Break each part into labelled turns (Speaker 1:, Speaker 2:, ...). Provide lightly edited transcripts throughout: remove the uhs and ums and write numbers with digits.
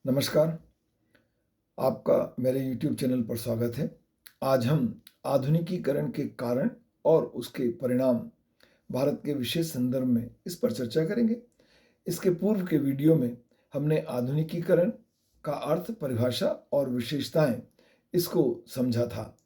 Speaker 1: नमस्कार, आपका मेरे YouTube चैनल पर स्वागत है। आज हम आधुनिकीकरण के कारण और उसके परिणाम भारत के विशेष संदर्भ में इस पर चर्चा करेंगे। इसके पूर्व के वीडियो में हमने आधुनिकीकरण का अर्थ, परिभाषा और विशेषताएं इसको समझा था।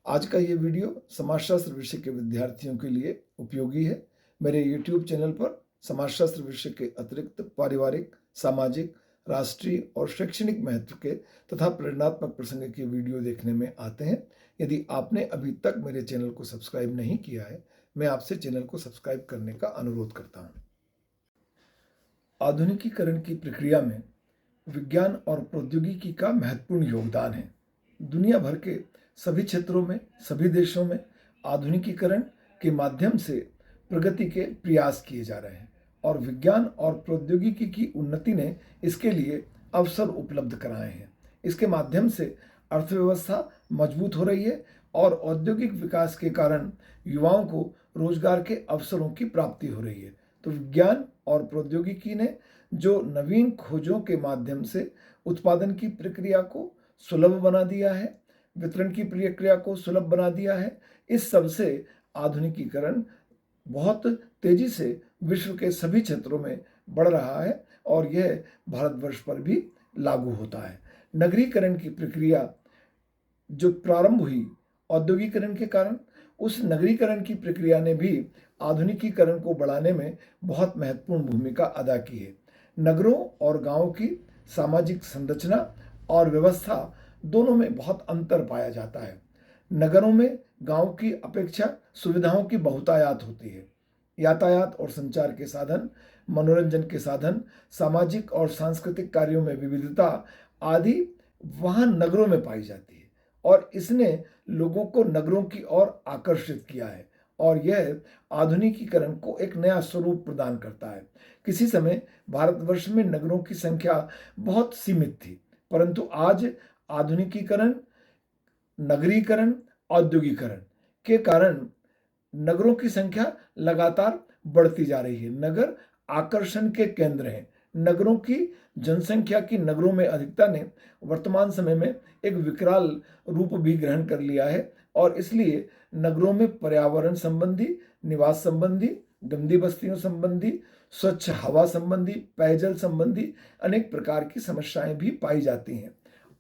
Speaker 1: आज का ये वीडियो समाजशास्त्र विषय के विद्यार्थियों के लिए उपयोगी है। मेरे YouTube चैनल पर समाजशास्त्र विषय के अतिरिक्त पारिवारिक, सामाजिक, राष्ट्रीय और शैक्षणिक महत्व के तथा प्रेरणात्मक प्रसंग के वीडियो देखने में आते हैं। यदि आपने अभी तक मेरे चैनल को सब्सक्राइब नहीं किया है, मैं आपसे चैनल को सब्सक्राइब करने का अनुरोध करता हूं। आधुनिकीकरण की प्रक्रिया में विज्ञान और प्रौद्योगिकी का महत्वपूर्ण योगदान है। दुनिया भर के सभी क्षेत्रों में, सभी देशों में आधुनिकीकरण के माध्यम से प्रगति के प्रयास किए जा रहे हैं और विज्ञान और प्रौद्योगिकी की उन्नति ने इसके लिए अवसर उपलब्ध कराए हैं। इसके माध्यम से अर्थव्यवस्था मजबूत हो रही है और औद्योगिक विकास के कारण युवाओं को रोजगार के अवसरों की प्राप्ति हो रही है। तो विज्ञान और प्रौद्योगिकी ने जो नवीन खोजों के माध्यम से उत्पादन की प्रक्रिया को सुलभ बना दिया है, वितरण की प्रक्रिया को सुलभ बना दिया है, इस सब से आधुनिकीकरण बहुत तेजी से विश्व के सभी क्षेत्रों में बढ़ रहा है और यह भारतवर्ष पर भी लागू होता है। नगरीकरण की प्रक्रिया जो प्रारंभ हुई औद्योगिकरण के कारण, उस नगरीकरण की प्रक्रिया ने भी आधुनिकीकरण को बढ़ाने में बहुत महत्वपूर्ण भूमिका अदा की है। नगरों और गांवों की सामाजिक संरचना और व्यवस्था दोनों में बहुत अंतर पाया जाता है। नगरों में गांव की अपेक्षा सुविधाओं की बहुतायत होती है। यातायात और संचार के साधन, मनोरंजन के साधन, सामाजिक और सांस्कृतिक कार्यों में विविधता आदि वहां नगरों में पाई जाती है और इसने लोगों को नगरों की ओर आकर्षित किया है और यह आधुनिकीकरण को एक नया स्वरूप प्रदान करता है। किसी समय भारतवर्ष में नगरों की संख्या बहुत सीमित थी, परंतु आज आधुनिकीकरण, नगरीकरण, औद्योगिकरण के कारण नगरों की संख्या लगातार बढ़ती जा रही है। नगर आकर्षण के केंद्र हैं। नगरों की जनसंख्या की नगरों में अधिकता ने वर्तमान समय में एक विकराल रूप भी ग्रहण कर लिया है और इसलिए नगरों में पर्यावरण संबंधी, निवास संबंधी, गंदी बस्तियों संबंधी, स्वच्छ हवा संबंधी, पेयजल संबंधी अनेक प्रकार की समस्याएं भी पाई जाती हैं।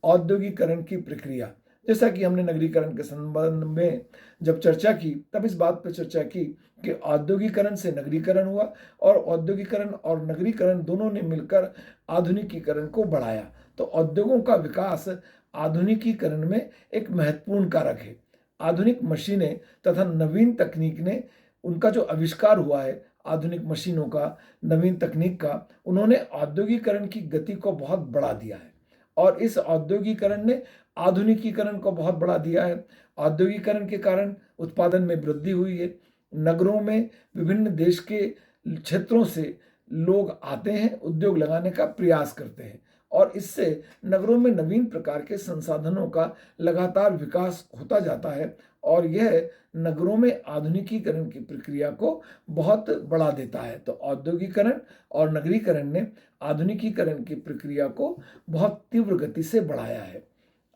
Speaker 1: औद्योगिकरण की प्रक्रिया, जैसा कि हमने नगरीकरण के संबंध में जब चर्चा की तब इस बात पर चर्चा की कि औद्योगिकरण से नगरीकरण हुआ और औद्योगिकरण और नगरीकरण दोनों ने मिलकर आधुनिकीकरण को बढ़ाया। तो उद्योगों का विकास आधुनिकीकरण में एक महत्वपूर्ण कारक है। आधुनिक मशीनें तथा नवीन तकनीक ने, उनका जो आविष्कार हुआ है आधुनिक मशीनों का, नवीन तकनीक का, उन्होंने औद्योगिकरण की गति को बहुत बढ़ा दिया है और इस औद्योगिकरण ने आधुनिकीकरण को बहुत बढ़ा दिया है। औद्योगिकरण के कारण उत्पादन में वृद्धि हुई है। नगरों में विभिन्न देश के क्षेत्रों से लोग आते हैं, उद्योग लगाने का प्रयास करते हैं और इससे नगरों में नवीन प्रकार के संसाधनों का लगातार विकास होता जाता है और यह नगरों में आधुनिकीकरण की प्रक्रिया को बहुत बढ़ा देता है। तो औद्योगिकरण और नगरीकरण ने आधुनिकीकरण की प्रक्रिया को बहुत तीव्र गति से बढ़ाया है।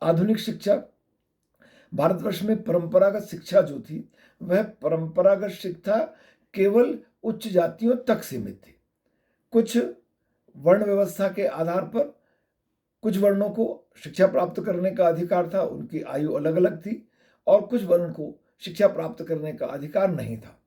Speaker 1: आधुनिक शिक्षा, भारतवर्ष में परंपरागत शिक्षा जो थी वह परंपरागत शिक्षा केवल उच्च जातियों तक सीमित थी। कुछ वर्ण व्यवस्था के आधार पर कुछ वर्णों को शिक्षा प्राप्त करने का अधिकार था, उनकी आयु अलग अलग थी, और कुछ वर्ण को शिक्षा प्राप्त करने का अधिकार नहीं था।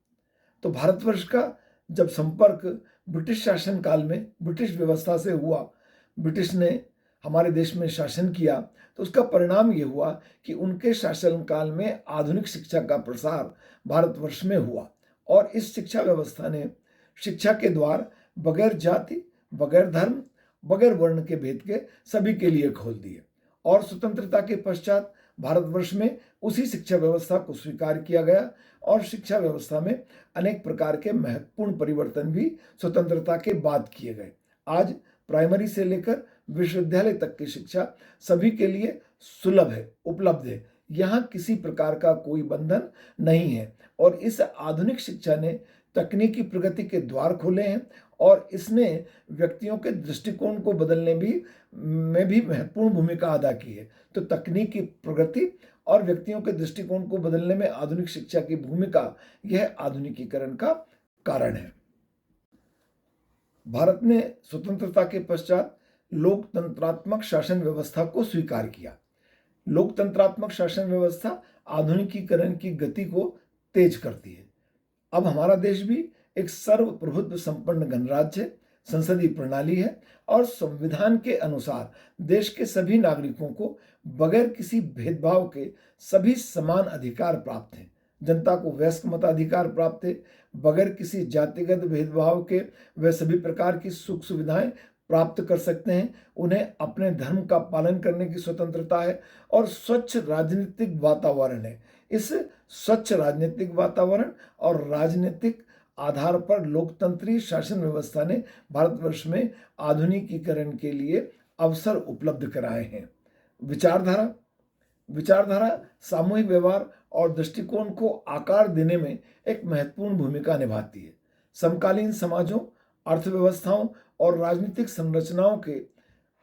Speaker 1: तो भारतवर्ष का जब संपर्क ब्रिटिश शासन काल में ब्रिटिश व्यवस्था से हुआ, ब्रिटिश ने हमारे देश में शासन किया, तो उसका परिणाम ये हुआ कि उनके शासनकाल में आधुनिक शिक्षा का प्रसार भारतवर्ष में हुआ और इस शिक्षा व्यवस्था ने शिक्षा के द्वार बगैर जाति, बगैर धर्म, बगैर वर्ण के भेद के सभी के लिए खोल दिए और स्वतंत्रता के पश्चात भारतवर्ष में उसी शिक्षा व्यवस्था को स्वीकार किया गया और शिक्षा व्यवस्था में अनेक प्रकार के महत्वपूर्ण परिवर्तन भी स्वतंत्रता के बाद किए गए। आज प्राइमरी से लेकर विश्वविद्यालय तक की शिक्षा सभी के लिए सुलभ है, उपलब्ध है। यहाँ किसी प्रकार का कोई बंधन नहीं है और इस आधुनिक शिक्षा ने तकनीकी प्रगति के द्वार खोले हैं और इसने व्यक्तियों के दृष्टिकोण को बदलने में भी महत्वपूर्ण भूमिका अदा की है। तो तकनीक की प्रगति और व्यक्तियों के दृष्टिकोण को बदलने में आधुनिक शिक्षा की भूमिका, यह आधुनिकीकरण का कारण है। भारत ने स्वतंत्रता के पश्चात लोकतंत्रात्मक शासन व्यवस्था को स्वीकार किया। लोकतंत्रात्मक शासन व्यवस्था आधुनिकीकरण की गति को तेज करती है। अब हमारा देश भी एक सर्वप्रभुत्व संपन्न गणराज्य है, संसदीय प्रणाली है और संविधान के अनुसार देश के सभी नागरिकों को बगैर किसी भेदभाव के सभी समान अधिकार प्राप्त हैं। जनता को वयस्क मताधिकार प्राप्त है। बगैर किसी जातिगत भेदभाव के वे सभी प्रकार की सुख सुविधाएं प्राप्त कर सकते हैं। उन्हें अपने धर्म का पालन करने की स्वतंत्रता है और स्वच्छ राजनीतिक वातावरण है। इस स्वच्छ राजनीतिक वातावरण और राजनीतिक आधार पर लोकतंत्रीय शासन व्यवस्था ने भारतवर्ष में आधुनिकीकरण के लिए अवसर उपलब्ध कराए हैं। विचारधारा सामूहिक व्यवहार और दृष्टिकोण को आकार देने में एक महत्वपूर्ण भूमिका निभाती है। समकालीन समाजों, अर्थव्यवस्थाओं और राजनीतिक संरचनाओं के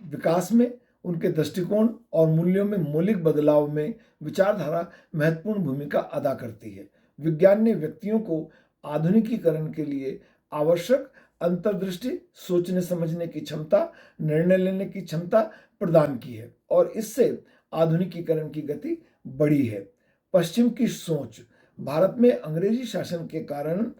Speaker 1: विकास में उनके दृष्टिकोण और मूल्यों में मौलिक बदलाव में विचारधारा महत्वपूर्ण भूमिका अदा करती है। विज्ञान ने व्यक्तियों को आधुनिकीकरण के लिए आवश्यक अंतर्दृष्टि, सोचने समझने की क्षमता, निर्णय लेने की क्षमता प्रदान की है और इससे आधुनिकीकरण की गति बढ़ी है। पश्चिम की सोच, भारत में अंग्रेजी शासन के कारण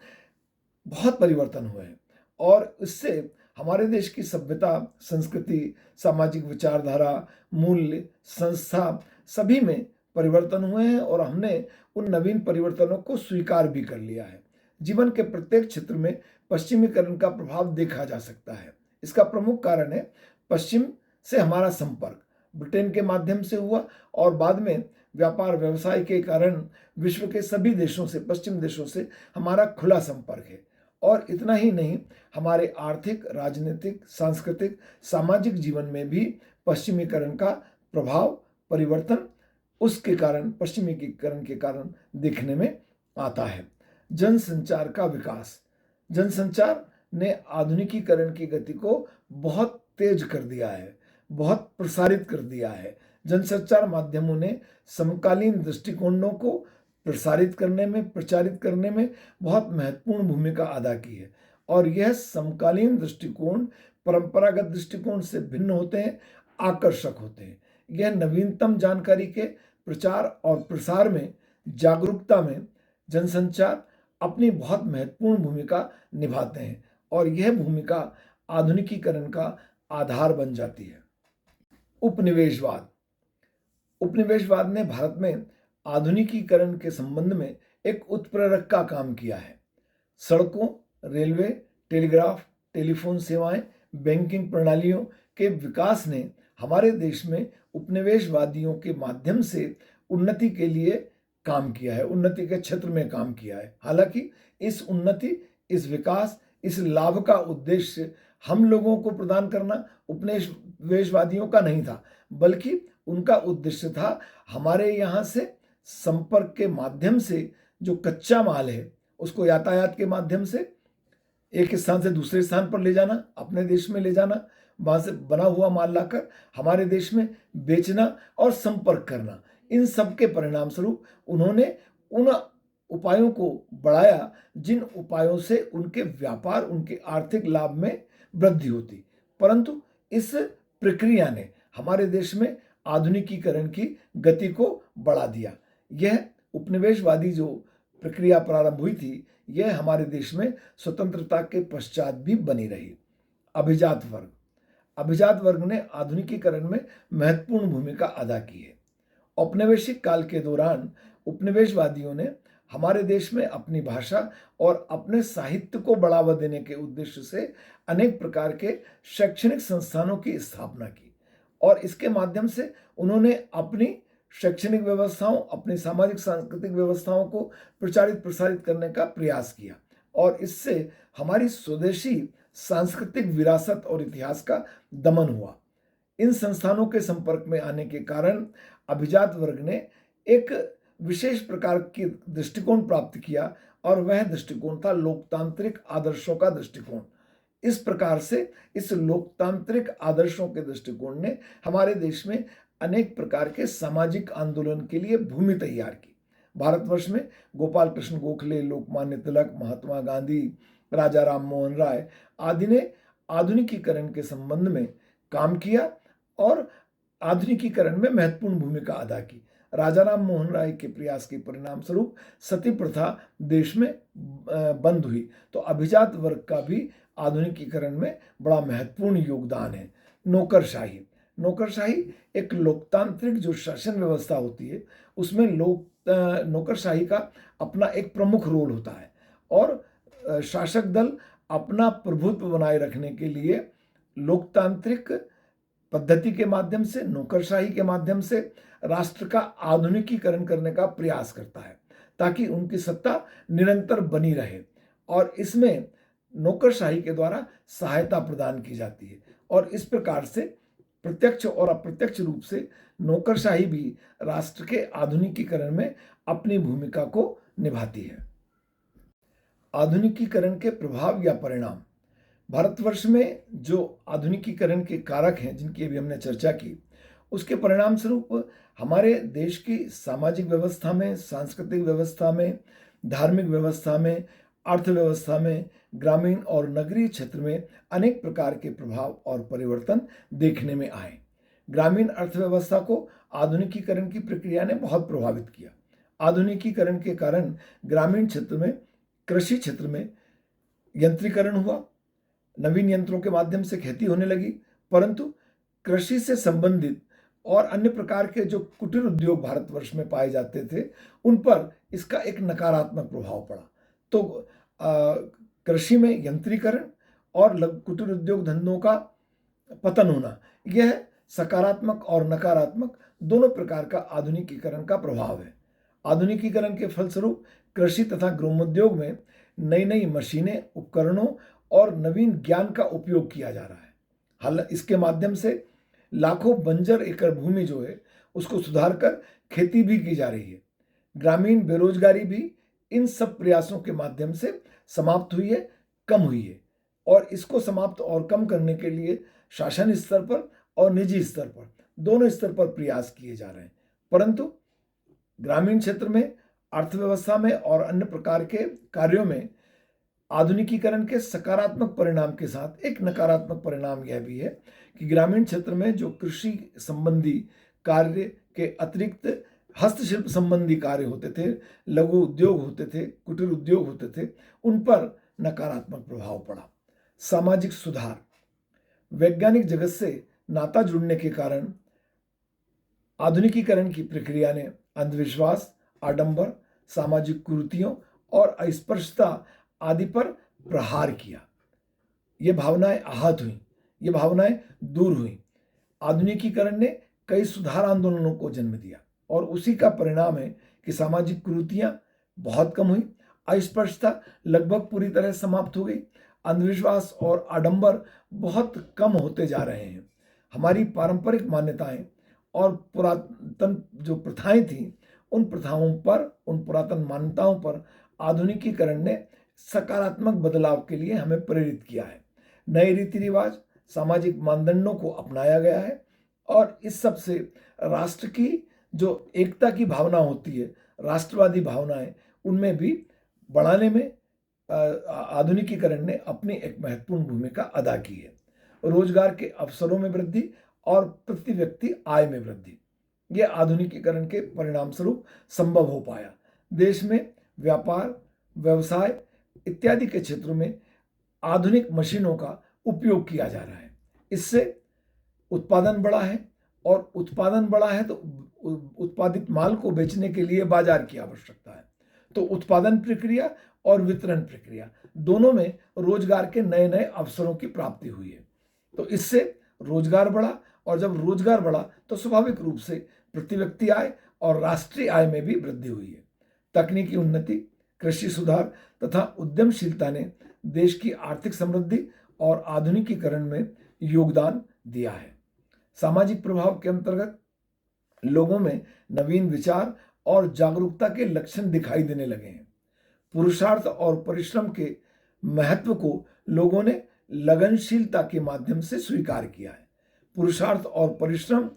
Speaker 1: बहुत परिवर्तन हुए हैं और इससे हमारे देश की सभ्यता, संस्कृति, सामाजिक विचारधारा, मूल्य, संस्था सभी में परिवर्तन हुए हैं और हमने उन नवीन परिवर्तनों को स्वीकार भी कर लिया है। जीवन के प्रत्येक क्षेत्र में पश्चिमीकरण का प्रभाव देखा जा सकता है। इसका प्रमुख कारण है पश्चिम से हमारा संपर्क ब्रिटेन के माध्यम से हुआ और बाद में व्यापार व्यवसाय के कारण विश्व के सभी देशों से, पश्चिम देशों से हमारा खुला संपर्क है। और इतना ही नहीं, हमारे आर्थिक, राजनीतिक, सांस्कृतिक, सामाजिक जीवन में भी पश्चिमीकरण का प्रभाव, परिवर्तन उसके कारण, पश्चिमीकरण के कारण देखने में आता है। जनसंचार का विकास, जनसंचार ने आधुनिकीकरण की गति को बहुत तेज कर दिया है, बहुत प्रसारित कर दिया है। जनसंचार माध्यमों ने समकालीन दृष्टिकोणों को प्रसारित करने में, प्रचारित करने में बहुत महत्वपूर्ण भूमिका अदा की है और यह समकालीन दृष्टिकोण परंपरागत दृष्टिकोण से भिन्न होते हैं, आकर्षक होते हैं। यह नवीनतम जानकारी के प्रचार और प्रसार में, जागरूकता में जनसंचार अपनी बहुत महत्वपूर्ण भूमिका निभाते हैं और यह भूमिका आधुनिकीकरण का आधार बन जाती है। उपनिवेशवाद, उपनिवेशवाद ने भारत में आधुनिकीकरण के संबंध में एक उत्प्रेरक का काम किया है। सड़कों, रेलवे, टेलीग्राफ, टेलीफोन सेवाएं, बैंकिंग प्रणालियों के विकास ने हमारे देश में उपनिवेशवादियों के माध्यम से उन्नति के लिए काम किया है, उन्नति के क्षेत्र में काम किया है। हालांकि इस उन्नति, इस विकास, इस लाभ का उद्देश्य हम लोगों को प्रदान करना उपनिवेशवादियों का नहीं था, बल्कि उनका उद्देश्य था हमारे यहाँ से संपर्क के माध्यम से जो कच्चा माल है उसको यातायात के माध्यम से एक स्थान से दूसरे स्थान पर ले जाना, अपने देश में ले जाना, वहाँ से बना हुआ माल लाकर हमारे देश में बेचना और संपर्क करना। इन सब के परिणाम स्वरूप उन्होंने उन उपायों को बढ़ाया जिन उपायों से उनके व्यापार, उनके आर्थिक लाभ में वृद्धि होती। परंतु इस प्रक्रिया ने हमारे देश में आधुनिकीकरण की गति को बढ़ा दिया। यह उपनिवेशवादी जो प्रक्रिया प्रारंभ हुई थी, यह हमारे देश में स्वतंत्रता के पश्चात भी बनी रही। अभिजात वर्ग, अभिजात वर्ग ने आधुनिकीकरण में महत्वपूर्ण भूमिका अदा की है। औपनिवेशिक काल के दौरान उपनिवेशवादियों ने हमारे देश में अपनी भाषा और अपने साहित्य को बढ़ावा देने के उद्देश्य से अनेक प्रकार के शैक्षणिक संस्थानों की स्थापना की और इसके माध्यम से उन्होंने अपनी शैक्षणिक व्यवस्थाओं, अपनी सामाजिक सांस्कृतिक व्यवस्थाओं को प्रचारित प्रसारित करने का प्रयास किया और इससे हमारी स्वदेशी सांस्कृतिक विरासत और इतिहास का दमन हुआ। इन संस्थानों के संपर्क में आने के कारण अभिजात वर्ग ने एक विशेष प्रकार की दृष्टिकोण प्राप्त किया और वह दृष्टिकोण था लोकतांत्रिक आदर्शों का दृष्टिकोण। इस प्रकार से इस लोकतांत्रिक आदर्शों के दृष्टिकोण ने हमारे देश में अनेक प्रकार के सामाजिक आंदोलन के लिए भूमि तैयार की। भारतवर्ष में गोपाल कृष्ण गोखले, लोकमान्य तिलक, महात्मा गांधी, राजा राम मोहन राय आदि ने आधुनिकीकरण के संबंध में काम किया और आधुनिकीकरण में महत्वपूर्ण भूमिका अदा की। राजा राम मोहन राय के प्रयास के परिणाम स्वरूप सती प्रथा देश में बंद हुई। तो अभिजात वर्ग का भी आधुनिकीकरण में बड़ा महत्वपूर्ण योगदान है। नौकरशाही एक लोकतांत्रिक जो शासन व्यवस्था होती है उसमें नौकरशाही का अपना एक प्रमुख रोल होता है और शासक दल अपना प्रभुत्व बनाए रखने के लिए लोकतांत्रिक पद्धति के माध्यम से, नौकरशाही के माध्यम से राष्ट्र का आधुनिकीकरण करने का प्रयास करता है ताकि उनकी सत्ता निरंतर बनी रहे। और इसमें नौकरशाही के द्वारा सहायता प्रदान की जाती है और इस प्रकार से प्रत्यक्ष और अप्रत्यक्ष रूप से नौकरशाही भी राष्ट्र के आधुनिकीकरण में अपनी भूमिका को निभाती है। आधुनिकीकरण के प्रभाव या परिणाम। भारतवर्ष में जो आधुनिकीकरण के कारक हैं जिनकी अभी हमने चर्चा की, उसके परिणाम स्वरूप हमारे देश की सामाजिक व्यवस्था में, सांस्कृतिक व्यवस्था में, धार्मिक व्यवस्था में, अर्थव्यवस्था में, ग्रामीण और नगरीय क्षेत्र में अनेक प्रकार के प्रभाव और परिवर्तन देखने में आए। ग्रामीण अर्थव्यवस्था को आधुनिकीकरण की प्रक्रिया ने बहुत प्रभावित किया। आधुनिकीकरण के कारण ग्रामीण क्षेत्र में, कृषि क्षेत्र में यंत्रीकरण हुआ, नवीन यंत्रों के माध्यम से खेती होने लगी, परंतु कृषि से संबंधित और अन्य प्रकार के जो कुटीर उद्योग भारतवर्ष में पाए जाते थे उन पर इसका एक नकारात्मक प्रभाव पड़ा। तो कृषि में यंत्रीकरण और कुटीर उद्योग धंधों का पतन होना, यह सकारात्मक और नकारात्मक दोनों प्रकार का आधुनिकीकरण का प्रभाव है। आधुनिकीकरण के फलस्वरूप कृषि तथा ग्रामोद्योग में नई नई मशीनें, उपकरणों और नवीन ज्ञान का उपयोग किया जा रहा है। हालांकि इसके माध्यम से लाखों बंजर एकड़ भूमि जो है उसको सुधार कर खेती भी की जा रही है। ग्रामीण बेरोजगारी भी इन सब प्रयासों के माध्यम से समाप्त हुई है, कम हुई है और इसको समाप्त और कम करने के लिए शासन स्तर पर और निजी स्तर पर, दोनों स्तर पर प्रयास किए जा रहे हैं। परंतु ग्रामीण क्षेत्र में, अर्थव्यवस्था में और अन्य प्रकार के कार्यों में आधुनिकीकरण के सकारात्मक परिणाम के साथ एक नकारात्मक परिणाम यह भी है कि ग्रामीण क्षेत्र में जो कृषि संबंधी कार्य के अतिरिक्त हस्तशिल्प संबंधी कार्य होते थे, लघु उद्योग होते थे, कुटीर उद्योग होते थे, उन पर नकारात्मक प्रभाव पड़ा। सामाजिक सुधार। वैज्ञानिक जगत से नाता जुड़ने के कारण आधुनिकीकरण की प्रक्रिया ने अंधविश्वास, आडंबर, सामाजिक कुरीतियों और अस्पृश्यता आदि पर प्रहार किया। ये भावनाएं आहत हुई, ये भावनाएं दूर हुई। आधुनिकीकरण ने कई सुधार आंदोलनों को जन्म दिया और उसी का परिणाम है कि सामाजिक कुरीतियां बहुत कम हुई, अस्पृश्यता लगभग पूरी तरह समाप्त हो गई, अंधविश्वास और आडंबर बहुत कम होते जा रहे हैं। हमारी पारंपरिक मान्यताएं और पुरातन जो प्रथाएं थीं, उन प्रथाओं पर, उन पुरातन मान्यताओं पर आधुनिकीकरण ने सकारात्मक बदलाव के लिए हमें प्रेरित किया है। नए रीति रिवाज, सामाजिक मानदंडों को अपनाया गया है और इस सब से राष्ट्र की जो एकता की भावना होती है, राष्ट्रवादी भावनाएं, उनमें भी बढ़ाने में आधुनिकीकरण ने अपनी एक महत्वपूर्ण भूमिका अदा की है। रोजगार के अवसरों में वृद्धि और प्रति व्यक्ति आय में वृद्धि, यह आधुनिकीकरण के परिणाम स्वरूप संभव हो पाया। देश में व्यापार, व्यवसाय इत्यादि के क्षेत्रों में आधुनिक मशीनों का उपयोग किया जा रहा है। इससे उत्पादन बढ़ा है और उत्पादन बढ़ा है तो उत्पादित माल को बेचने के लिए बाजार की आवश्यकता है। तो उत्पादन प्रक्रिया और वितरण प्रक्रिया दोनों में रोजगार के नए नए अवसरों की प्राप्ति हुई है। तो इससे रोजगार बढ़ा और जब रोजगार बढ़ा तो स्वाभाविक रूप से प्रति व्यक्ति आय और राष्ट्रीय आय में भी वृद्धि हुई है। तकनीकी उन्नति, कृषि सुधार तथा उद्यमशीलता ने देश की आर्थिक समृद्धि और आधुनिकीकरण में योगदान दिया है। सामाजिक प्रभाव के अंतर्गत लोगों में नवीन विचार और जागरूकता के लक्षण दिखाई देने लगे हैं। पुरुषार्थ और परिश्रम के महत्व को लोगों ने लगनशीलता के माध्यम से स्वीकार किया है। पुरुषार्थ और परिश्रम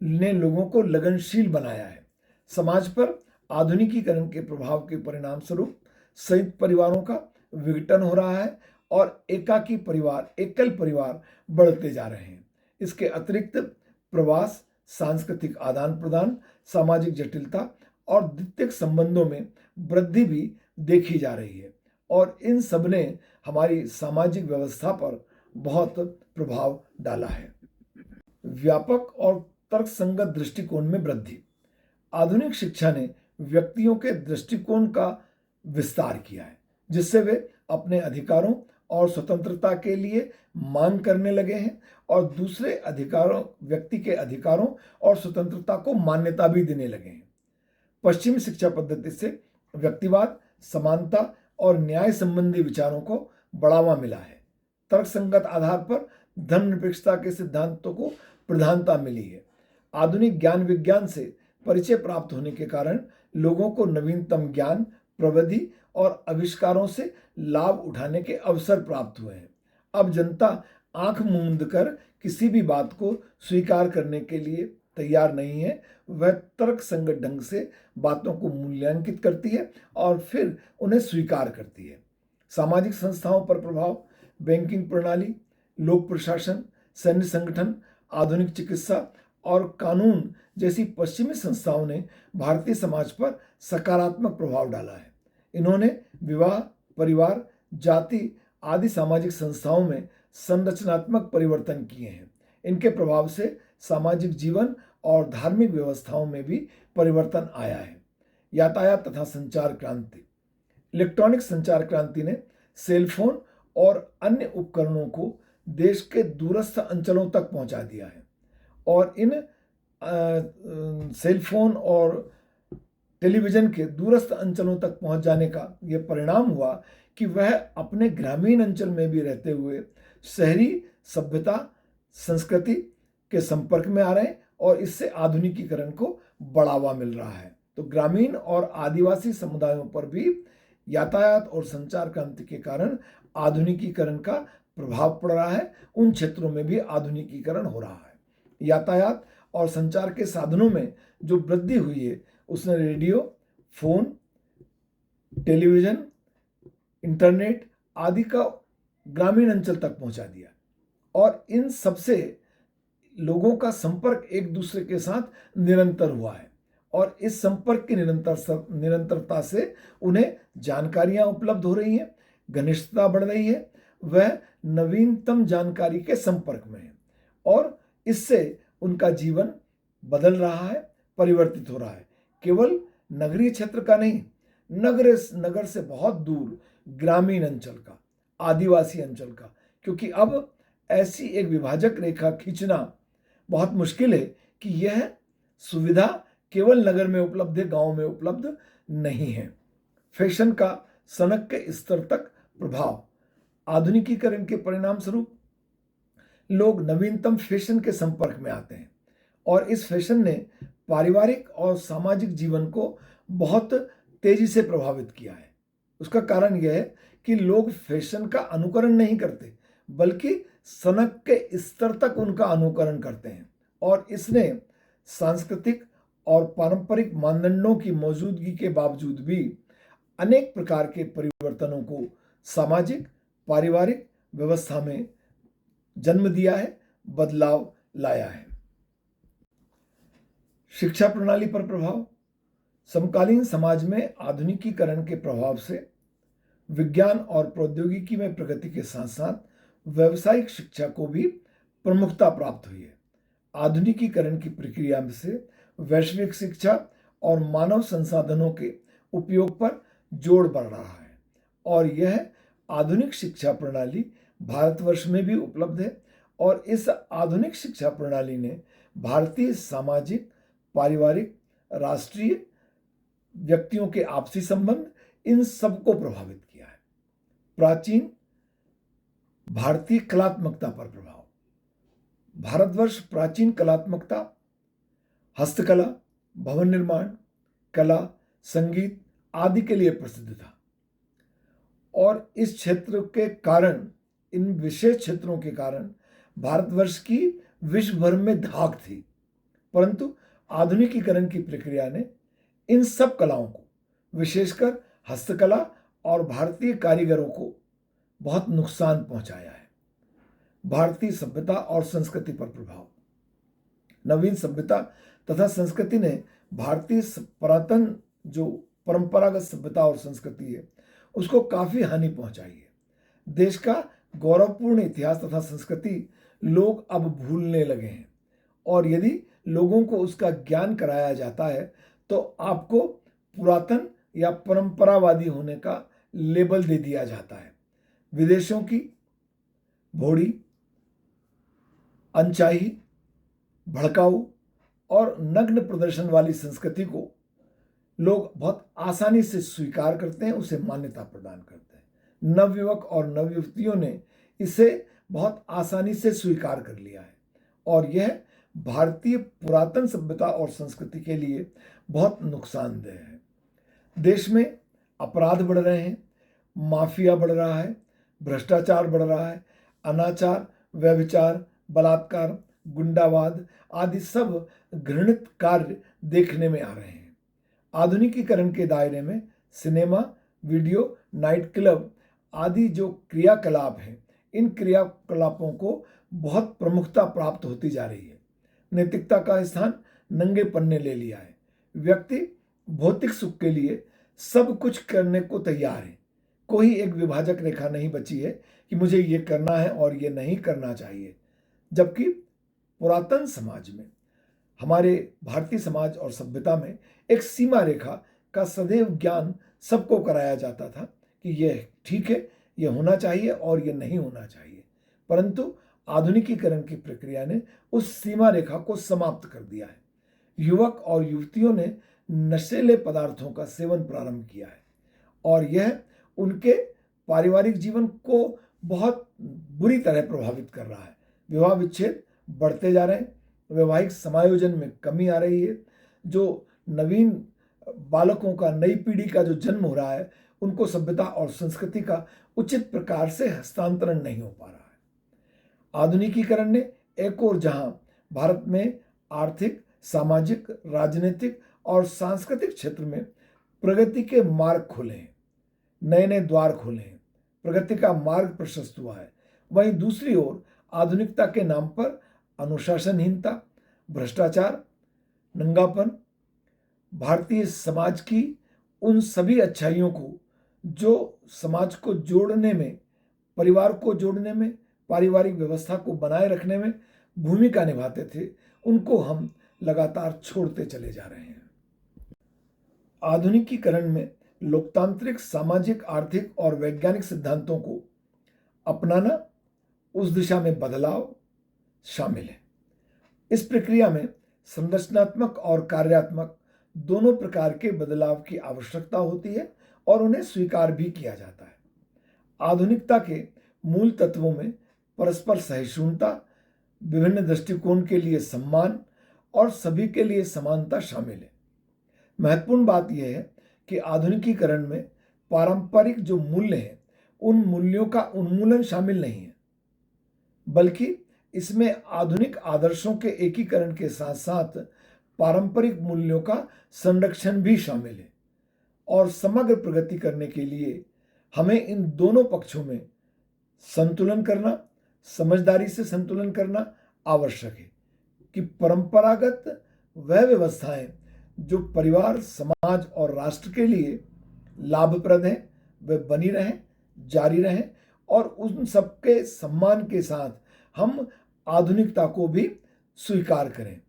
Speaker 1: ने लोगों को लगनशील बनाया है। समाज पर आधुनिकीकरण के प्रभाव के परिणाम स्वरूप संयुक्त परिवारों का विघटन हो रहा है और एकाकी परिवार, एकल परिवार बढ़ते जा रहे हैं। इसके अतिरिक्त प्रवास, सांस्कृतिक आदान प्रदान, सामाजिक जटिलता और द्वितीयक संबंधों में वृद्धि भी देखी जा रही है और इन सब ने हमारी सामाजिक व्यवस्था पर बहुत प्रभाव डाला है। व्यापक और तर्कसंगत दृष्टिकोण में वृद्धि। आधुनिक शिक्षा ने व्यक्तियों के दृष्टिकोण का विस्तार किया है, जिससे वे अपने अधिकारों और स्वतंत्रता के लिए मांग करने लगे हैं और दूसरे अधिकारों, व्यक्ति के अधिकारों और स्वतंत्रता को मान्यता भी देने लगे हैं। पश्चिमी शिक्षा पद्धति से व्यक्तिवाद, समानता और न्याय संबंधी विचारों को बढ़ावा मिला है। तर्कसंगत आधार पर धर्मनिरपेक्षता के सिद्धांतों को प्रधानता मिली है। आधुनिक ज्ञान विज्ञान से परिचय प्राप्त होने के कारण लोगों को नवीनतम ज्ञान, प्रविधि और आविष्कारों से लाभ उठाने के अवसर प्राप्त हुए हैं। अब जनता आंख मूंद कर किसी भी बात को स्वीकार करने के लिए तैयार नहीं है। वह तर्कसंगत ढंग से बातों को मूल्यांकित करती है और फिर उन्हें स्वीकार करती है। सामाजिक संस्थाओं पर प्रभाव। बैंकिंग प्रणाली, लोक प्रशासन, सैन्य संगठन, आधुनिक चिकित्सा और कानून जैसी पश्चिमी संस्थाओं ने भारतीय समाज पर सकारात्मक प्रभाव डाला है। इन्होंने विवाह, परिवार, जाति आदि सामाजिक संस्थाओं में संरचनात्मक परिवर्तन किए हैं। इनके प्रभाव से सामाजिक जीवन और धार्मिक व्यवस्थाओं में भी परिवर्तन आया है। यातायात तथा संचार क्रांति। इलेक्ट्रॉनिक संचार क्रांति ने सेलफोन और अन्य उपकरणों को देश के दूरस्थ अंचलों तक पहुंचा दिया है और इन सेलफोन और टेलीविज़न के दूरस्थ अंचलों तक पहुंच जाने का यह परिणाम हुआ कि वह अपने ग्रामीण अंचल में भी रहते हुए शहरी सभ्यता, संस्कृति के संपर्क में आ रहे हैं और इससे आधुनिकीकरण को बढ़ावा मिल रहा है। तो ग्रामीण और आदिवासी समुदायों पर भी यातायात और संचार क्रांति के कारण आधुनिकीकरण का प्रभाव पड़ रहा है। उन क्षेत्रों में भी आधुनिकीकरण हो रहा है। यातायात और संचार के साधनों में जो वृद्धि हुई है उसने रेडियो, फोन, टेलीविज़न, इंटरनेट आदि का ग्रामीण अंचल तक पहुंचा दिया और इन सबसे लोगों का संपर्क एक दूसरे के साथ निरंतर हुआ है और इस संपर्क की निरंतरता से उन्हें जानकारियां उपलब्ध हो रही हैं, घनिष्ठता बढ़ रही है, वह नवीनतम जानकारी के संपर्क में है और इससे उनका जीवन बदल रहा है, परिवर्तित हो रहा है। केवल नगरीय क्षेत्र का नहीं, नगर से बहुत दूर ग्रामीण अंचल का, आदिवासी अंचल का, क्योंकि अब ऐसी एक विभाजक रेखा खींचना बहुत मुश्किल है कि यह सुविधा केवल नगर में उपलब्ध है, गांव में उपलब्ध नहीं है। फैशन का सनक के स्तर तक प्रभाव। आधुनिकीकरण के परिणाम स्वरूप लोग नवीनतम फैशन के संपर्क में आते हैं और इस फैशन ने पारिवारिक और सामाजिक जीवन को बहुत तेजी से प्रभावित किया है। उसका कारण यह है कि लोग फैशन का अनुकरण नहीं करते बल्कि सनक के स्तर तक उनका अनुकरण करते हैं और इसने सांस्कृतिक और पारंपरिक मानदंडों की मौजूदगी के बावजूद भी अनेक प्रकार के परिवर्तनों को सामाजिक, पारिवारिक व्यवस्था में जन्म दिया है, बदलाव लाया है। शिक्षा प्रणाली पर प्रभाव। समकालीन समाज में आधुनिकीकरण के प्रभाव से विज्ञान और प्रौद्योगिकी में प्रगति के साथ साथ व्यावसायिक शिक्षा को भी प्रमुखता प्राप्त हुई है। आधुनिकीकरण की प्रक्रिया से वैश्विक शिक्षा और मानव संसाधनों के उपयोग पर जोर बढ़ रहा है और यह आधुनिक शिक्षा प्रणाली भारतवर्ष में भी उपलब्ध है और इस आधुनिक शिक्षा प्रणाली ने भारतीय सामाजिक, पारिवारिक, राष्ट्रीय, व्यक्तियों के आपसी संबंध, इन सबको प्रभावित किया है। प्राचीन भारतीय कलात्मकता पर प्रभाव। भारतवर्ष प्राचीन कलात्मकता, हस्तकला, भवन निर्माण, कला, संगीत आदि के लिए प्रसिद्ध था और इस क्षेत्र के कारण इन विशेष क्षेत्रों के कारण भारतवर्ष की विश्व भर में धाक थी, परंतु आधुनिकीकरण की प्रक्रिया ने इन सब कलाओं को, विशेषकर हस्तकला और भारतीय कारीगरों को बहुत नुकसान पहुंचाया है। भारतीय सभ्यता और संस्कृति पर प्रभाव। नवीन सभ्यता तथा संस्कृति ने भारतीय पुरातन जो परंपरागत सभ्यता और संस्कृति है उसको काफी हानि पहुंचाई है। देश का गौरवपूर्ण इतिहास तथा संस्कृति लोग अब भूलने लगे हैं, और यदि लोगों को उसका ज्ञान कराया जाता है तो आपको पुरातन या परंपरावादी होने का लेबल दे दिया जाता है। विदेशों की भोड़ी, अनचाही, भड़काऊ और नग्न प्रदर्शन वाली संस्कृति को लोग बहुत आसानी से स्वीकार करते हैं, उसे मान्यता प्रदान करते हैं। नवयुवक और नवयुवतियों ने इसे बहुत आसानी से स्वीकार कर लिया है, और यह भारतीय पुरातन सभ्यता और संस्कृति के लिए बहुत नुकसानदेह है। देश में अपराध बढ़ रहे हैं, माफिया बढ़ रहा है, भ्रष्टाचार बढ़ रहा है, अनाचार, व्यभिचार, बलात्कार, गुंडावाद आदि सब घृणित कार्य देखने में आ रहे हैं। आधुनिकीकरण के दायरे में सिनेमा, वीडियो, नाइट क्लब आदि जो क्रियाकलाप हैं, इन क्रियाकलापों को बहुत प्रमुखता प्राप्त होती जा रही है। नैतिकता का स्थान नंगेपन ने ले लिया है। व्यक्ति भौतिक सुख के लिए सब कुछ करने को तैयार है। कोई एक विभाजक रेखा नहीं बची है कि मुझे ये करना है और ये नहीं करना चाहिए। जबकि पुरातन समाज में, हमारे भारतीय समाज और सभ्यता में एक सीमा रेखा का सदैव ज्ञान सबको कराया जाता था कि यह ठीक है, यह होना चाहिए और यह नहीं होना चाहिए। परंतु आधुनिकीकरण की प्रक्रिया ने उस सीमा रेखा को समाप्त कर दिया है। युवक और युवतियों ने नशीले पदार्थों का सेवन प्रारंभ किया है, और यह उनके पारिवारिक जीवन को बहुत बुरी तरह प्रभावित कर रहा है। विवाह विच्छेद बढ़ते जा रहे हैं, वैवाहिक समायोजन में कमी आ रही है। जो नवीन बालकों का, नई पीढ़ी का जो जन्म हो रहा है, उनको सभ्यता और संस्कृति का उचित प्रकार से हस्तांतरण नहीं हो पा रहा है। आधुनिकीकरण ने एक और जहां भारत में आर्थिक, सामाजिक, राजनीतिक और सांस्कृतिक क्षेत्र में प्रगति के मार्ग खोले हैं, नए नए द्वार खोले हैं, प्रगति का मार्ग प्रशस्त हुआ है, वहीं दूसरी ओर आधुनिकता के नाम पर अनुशासनहीनता, भ्रष्टाचार, नंगापन भारतीय समाज की उन सभी अच्छाइयों को जो समाज को जोड़ने में, परिवार को जोड़ने में, पारिवारिक व्यवस्था को बनाए रखने में भूमिका निभाते थे, उनको हम लगातार छोड़ते चले जा रहे हैं। आधुनिकीकरण में लोकतांत्रिक, सामाजिक, आर्थिक और वैज्ञानिक सिद्धांतों को अपनाना, उस दिशा में बदलाव शामिल है। इस प्रक्रिया में संरचनात्मक और कार्यात्मक दोनों प्रकार के बदलाव की आवश्यकता होती है और उन्हें स्वीकार भी किया जाता है। आधुनिकता के मूल तत्वों में परस्पर सहिष्णुता, विभिन्न दृष्टिकोण के लिए सम्मान और सभी के लिए समानता शामिल है। महत्वपूर्ण बात यह है कि आधुनिकीकरण में पारंपरिक जो मूल्य हैं, उन मूल्यों का उन्मूलन शामिल नहीं है, बल्कि इसमें आधुनिक आदर्शों के एकीकरण के साथ साथ पारंपरिक मूल्यों का संरक्षण भी शामिल है। और समग्र प्रगति करने के लिए हमें इन दोनों पक्षों में संतुलन करना, समझदारी से संतुलन करना आवश्यक है कि परंपरागत वह व्यवस्थाएं जो परिवार, समाज और राष्ट्र के लिए लाभप्रद हैं, वे बनी रहें, जारी रहें, और उन सबके सम्मान के साथ हम आधुनिकता को भी स्वीकार करें।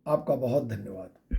Speaker 1: आपका बहुत धन्यवाद।